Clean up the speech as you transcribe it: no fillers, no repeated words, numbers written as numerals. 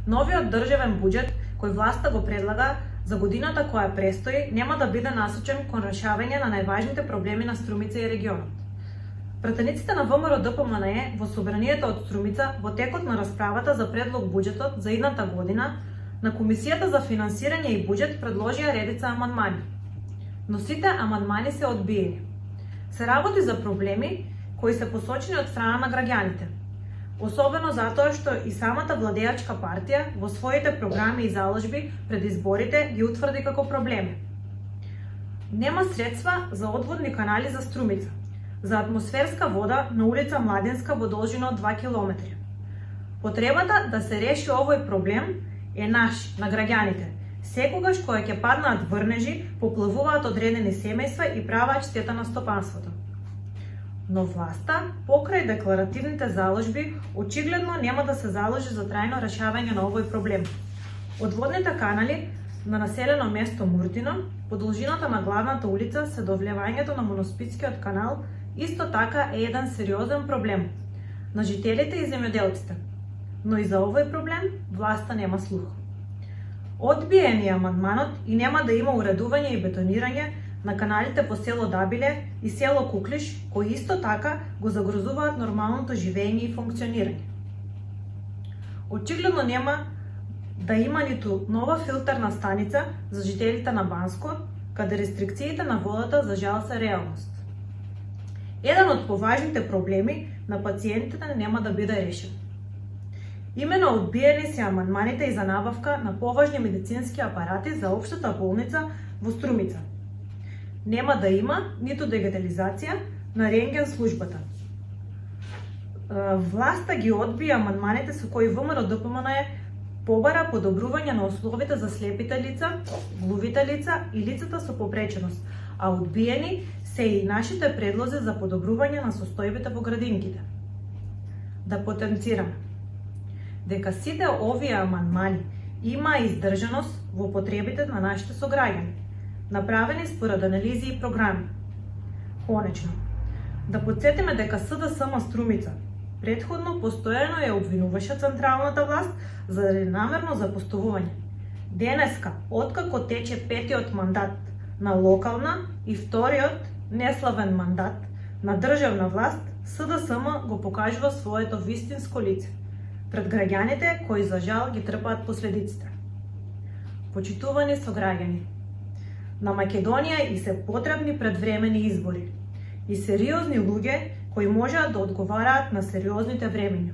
Новиот државен буџет кој власта го предлага за годината која престои нема да биде насочен кон решавање на најважните проблеми на Струмица и регионот. Пратениците на ВМРО-ДПМНЕ во собранието од Струмица во текот на расправата за предлог буџетот за идната година на Комисијата за финансирање и буџет предложија редица амандмани. Но сите амандмани се одбиени. Се работи за проблеми кои се посочени од страна на граѓаните. Особено затоа што и самата владеачка партија во своите програми и заложби пред изборите ги утврди како проблеми. Нема средства за одводни канали за Струмица, за атмосферска вода на улица Младенска во должина од 2 километри. Потребата да се реши овој проблем е наш, на граѓаните. Секогаш кога ќе паднаат врнежи, поплавуваат одредени семејства и праваат штета на стопанството. Но власта, покрај декларативните заложби, очигледно нема да се заложи за трајно решавање на овој проблем. Одводните канали на населено место Муртино, по должината на главната улица се до влевањето на Моноспитскиот канал, исто така е еден сериозен проблем на жителите и земјоделците. Но и за овој проблем власта нема слух. Одбиен е амандманот и нема да има уредување и бетонирање на каналите по село Дабиле и село Куклиш, кои исто така го загрозуваат нормалното живење и функционирање. Очигледно нема да има ниту нова филтерна станица за жителите на Банско, каде рестрикциите на водата за жал се реалност. Еден од поважните проблеми на пациентите нема да биде решен. Имено одбиени се амандманите и за набавка на поважни медицински апарати за општата болница во Струмица. Нема да има ниту дигитализација на рентген службата. Власта ги одбија амандманите со кои ВМРО-ДПМНЕ побара подобрување на условите за слепите лица, глувите лица и лицата со попреченост, а одбиени се и нашите предлози за подобрување на состојбите во градинките. Да потенцирам дека сите овие амандмани има издржаност во потребите на нашите сограѓани, направени според анализи и програми. Конечно, да подсетиме дека СДСМ Струмица претходно постојано ја обвинуваше централната власт за ненамерно запоставување. Денеска, откако тече петиот мандат на локална и вториот неславен мандат на државна власт, СДСМ го покажува своето вистинско лице пред граѓаните кои за жал ги трпаат последиците. Почитувани сограѓани, на Македонија и се потребни предвремени избори и сериозни луѓе кои можат да одговараат на сериозните времења.